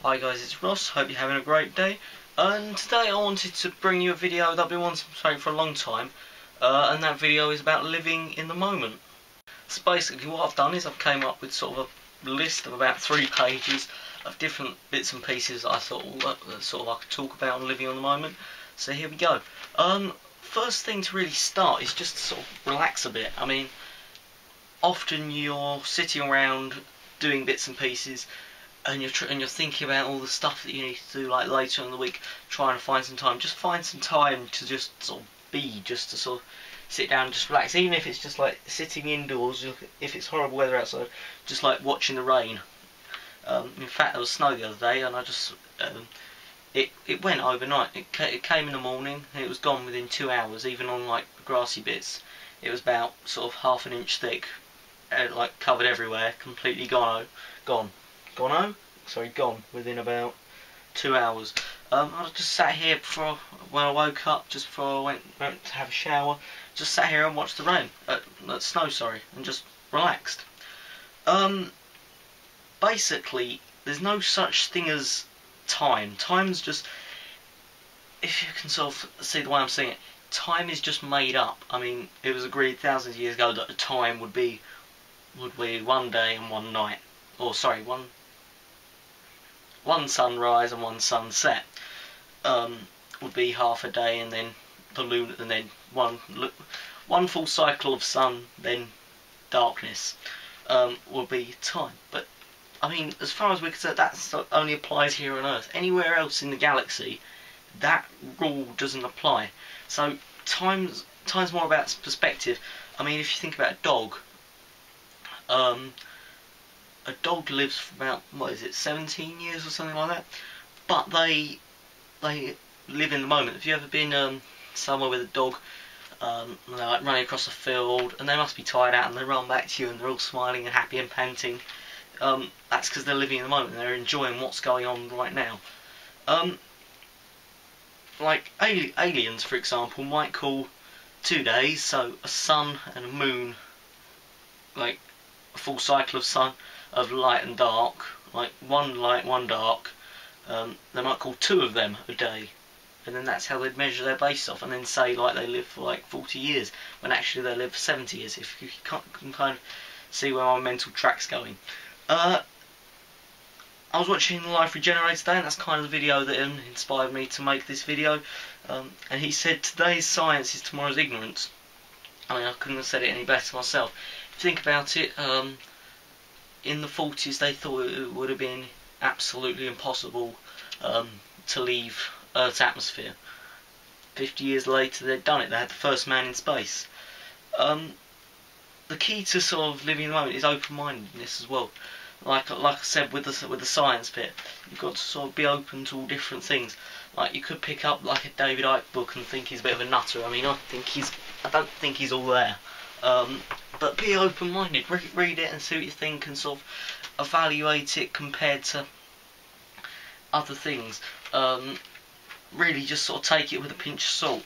Hi guys, it's Ross, hope you're having a great day. And today I wanted to bring you a video that I've been wanting to make for a long time, and that video is about living in the moment. So basically what I've done is I've came up with sort of a list of about 3 pages of different bits and pieces that I thought I could talk about on living in the moment. So here we go. First thing to really start is just to sort of relax a bit. I mean, often you're sitting around doing bits and pieces, and you're thinking about all the stuff that you need to do, like later in the week, trying to find some time. Just find some time to just sort of be, just to sort of sit down and just relax. Even if it's just like sitting indoors, if it's horrible weather outside, just like watching the rain. In fact, there was snow the other day, and I just it went overnight. It came in the morning, and it was gone within 2 hours. Even on like grassy bits, it was about sort of half an inch thick, like covered everywhere, completely gone within about 2 hours. I just sat here when I woke up, just before I went to have a shower, just sat here and watched the rain, snow, and just relaxed. Basically, there's no such thing as time. Time's just, if you can sort of see the way I'm saying it, time is just made up. I mean, it was agreed thousands of years ago that a time would be 1 day and 1 night, or sorry, one sunrise and 1 sunset. Would be half a day, and then and then one full cycle of sun, then darkness, will be time. But I mean, as far as we're concerned, that only applies here on Earth. Anywhere else in the galaxy, that rule doesn't apply. So time's more about perspective. I mean, if you think about a dog, a dog lives for about, 17 years or something like that. But they live in the moment. Have you ever been somewhere with a dog, they're like running across a field, and they must be tired out, and they run back to you, and they're all smiling and happy and panting? That's because they're living in the moment. They're enjoying what's going on right now. Like aliens, for example, might call 2 days, so a sun and a moon, like a full cycle of sun, of light and dark, like 1 light, 1 dark. They might call 2 of them a day, and then that's how they'd measure their base off, and then say like they live for like 40 years, when actually they live for 70 years. If you can kind of see where my mental track's going. I was watching Life Regenerated today, and that's kind of the video that inspired me to make this video. And he said, today's science is tomorrow's ignorance. I mean, I couldn't have said it any better myself. If you think about it, in the 40s they thought it would have been absolutely impossible to leave Earth's atmosphere. 50 years later they'd done it. They had the first man in space. The key to sort of living in the moment is open-mindedness as well. Like I said with the science bit, you've got to sort of be open to all different things. Like, you could pick up like a David Icke book and think he's a bit of a nutter. I mean, I don't think he's all there. But be open-minded, read it and see what you think, and sort of evaluate it compared to other things. Really just sort of take it with a pinch of salt.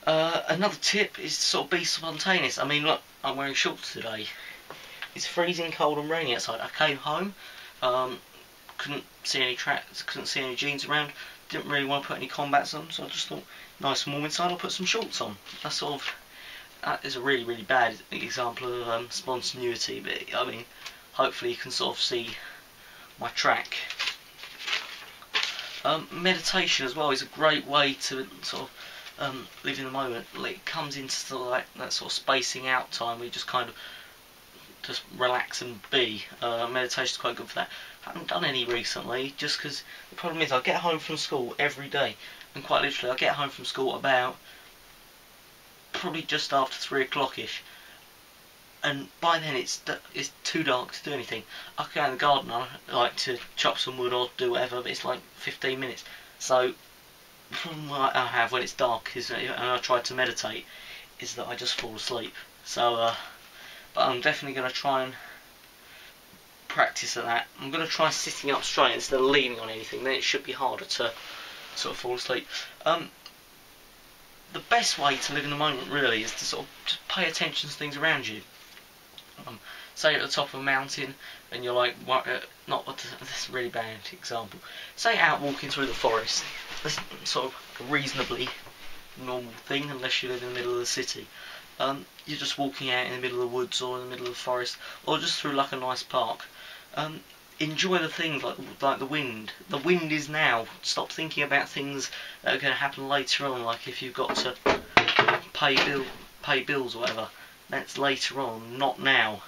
Another tip is to sort of be spontaneous. I mean, look, I'm wearing shorts today. It's freezing cold and rainy outside. I came home, couldn't see any tracks, couldn't see any jeans around, didn't really want to put any combats on, so I just thought, nice and warm inside, I'll put some shorts on. That is a really, really bad example of spontaneity, but I mean, hopefully you can sort of see my track. Meditation as well is a great way to sort of live in the moment. Like, it comes into sort of like that sort of spacing out time where you just kind of just relax and be. Meditation's quite good for that. I haven't done any recently, just because the problem is I get home from school every day, and quite literally I get home from school about probably just after 3 o'clock-ish, and by then it's too dark to do anything. I could go in the garden, I like to chop some wood or do whatever, but it's like 15 minutes. So the problem I have when it's dark is, and I try to meditate, is that I just fall asleep. So but I'm definitely going to try and practice at that. I'm going to try sitting up straight instead of leaning on anything, then it should be harder to sort of fall asleep. The best way to live in the moment really is to sort of just pay attention to things around you. say you're at the top of a mountain and you're like, that's a really bad example. Say out walking through the forest. That's sort of a reasonably normal thing unless you live in the middle of the city. You're just walking out in the middle of the woods or in the middle of the forest or just through like a nice park. Enjoy the things like the wind. The wind is now. Stop thinking about things that are going to happen later on, like if you've got to pay bills or whatever. That's later on, not now.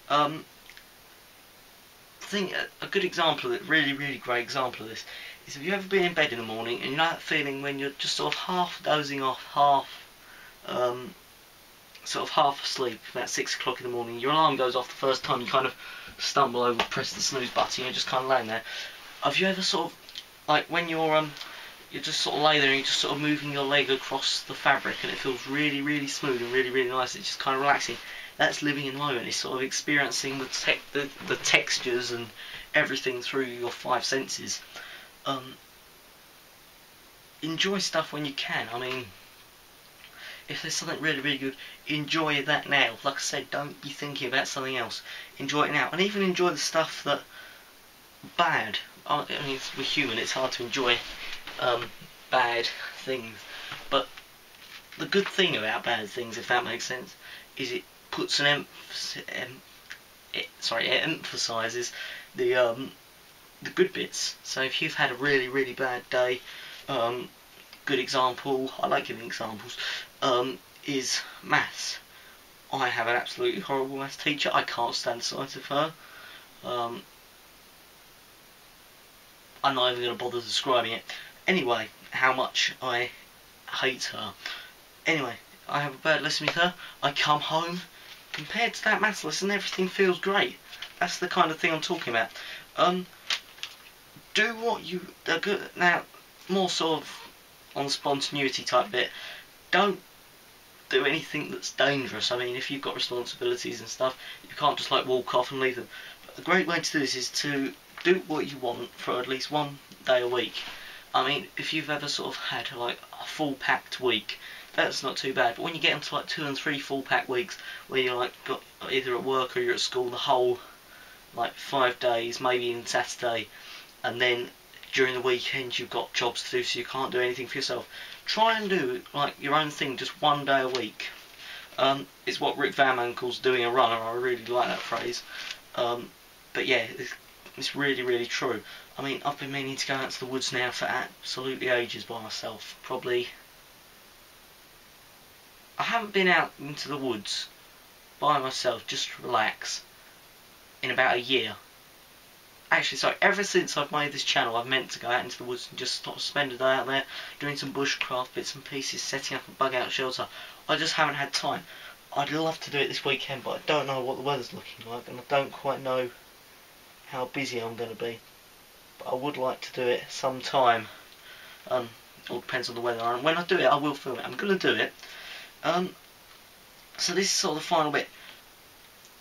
A good example of it, really great example of this, is have you ever been in bed in the morning and you know that feeling when you're just sort of half dozing off, sort of half asleep, about 6 o'clock in the morning, your alarm goes off the first time, you kind of stumble over, press the snooze button, you're just kind of laying there. Have you ever sort of, like when you're just sort of lay there and you're just sort of moving your leg across the fabric and it feels really smooth and really nice, it's just kind of relaxing. That's living in the moment. It's sort of experiencing the textures and everything through your 5 senses. Enjoy stuff when you can. I mean, if there's something really good, enjoy that now. Like I said, don't be thinking about something else. Enjoy it now, and even enjoy the stuff that bad. I mean, we're human. It's hard to enjoy bad things, but the good thing about bad things, if that makes sense, is it puts an it emphasises the good bits. So if you've had a really bad day, good example, I like giving examples, is maths. I have an absolutely horrible maths teacher. I can't stand the sight of her. I'm not even going to bother describing it. Anyway, how much I hate her. Anyway, I have a bad lesson with her. I come home. Compared to that maths lesson, everything feels great. That's the kind of thing I'm talking about. Do what you are good now. More sort of on spontaneity type bit. Don't do anything that's dangerous. I mean, if you've got responsibilities and stuff, you can't just like walk off and leave them. But a great way to do this is to do what you want for at least 1 day a week. I mean, if you've ever sort of had like a full packed week, that's not too bad. But when you get into like 2 and 3 full packed weeks where you're like got either at work or you're at school the whole like 5 days, maybe even Saturday, and then during the weekend you've got jobs to do so you can't do anything for yourself, try and do like your own thing just 1 day a week. It's what Rick Van Man calls doing a runner. I really like that phrase. But yeah, it's really true. I mean, I've been meaning to go out to the woods now for absolutely ages by myself. Probably I haven't been out into the woods by myself just to relax in about a year. Actually, sorry, ever since I've made this channel, I've meant to go out into the woods and just sort of spend a day out there doing some bushcraft bits and pieces, setting up a bug out shelter. I just haven't had time. I'd love to do it this weekend, but I don't know what the weather's looking like, and I don't quite know how busy I'm going to be. But I would like to do it sometime. It all depends on the weather, and when I do it, I will film it. I'm going to do it. So this is sort of the final bit.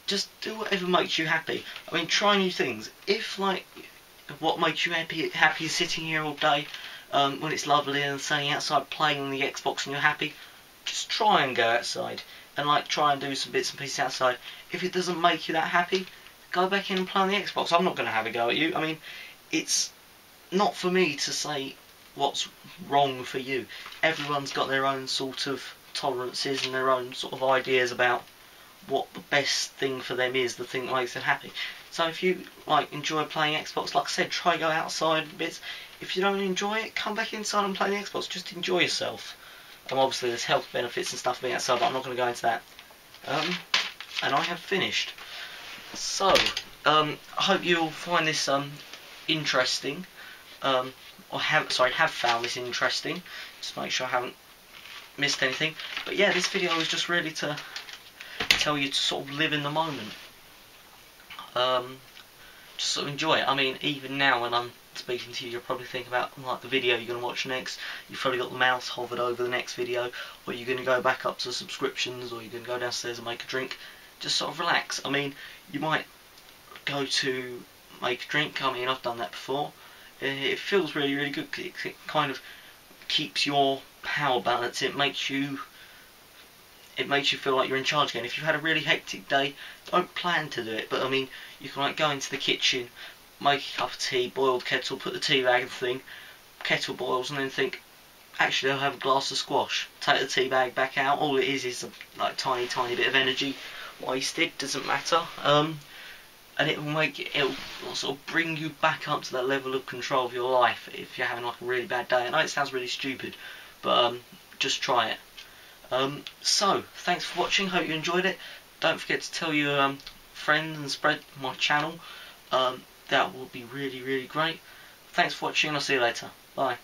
Just do whatever makes you happy. I mean, try new things. If like what makes you happy is sitting here all day when it's lovely and staying outside playing on the Xbox and you're happy, just try and go outside and like try and do some bits and pieces outside. If it doesn't make you that happy, go back in and play on the Xbox. I'm not going to have a go at you. I mean, it's not for me to say what's wrong for you. Everyone's got their own sort of tolerances and their own sort of ideas about what the best thing for them is, the thing that makes them happy. So if you like enjoy playing Xbox, like I said, try go outside bits. If you don't enjoy it, come back inside and play the Xbox. Just enjoy yourself. And obviously there's health benefits and stuff being outside, but I'm not going to go into that. And I have finished. So I hope you'll find this interesting. Or have found this interesting. Just make sure I haven't missed anything. But yeah, this video was just really to tell you to sort of live in the moment. Just sort of enjoy it. I mean, even now when I'm speaking to you, you'll probably think about like the video you're going to watch next. You've probably got the mouse hovered over the next video, or you're going to go back up to subscriptions, or you're going to go downstairs and make a drink. Just sort of relax. I mean, you might go to make a drink. I mean, I've done that before. It feels really good. It kind of keeps your power balance. It makes you it makes you feel like you're in charge again. If you've had a really hectic day, don't plan to do it, but I mean, you can like go into the kitchen, make a cup of tea, boiled kettle, put the tea bag thing, kettle boils, and then think, actually I'll have a glass of squash. Take the tea bag back out. All it is a like tiny bit of energy wasted. Doesn't matter. And it'll sort of bring you back up to that level of control of your life if you're having like a really bad day. I know it sounds really stupid, but just try it. So thanks for watching. Hope you enjoyed it. Don't forget to tell your friends and spread my channel. That will be really great. Thanks for watching. I'll see you later. Bye.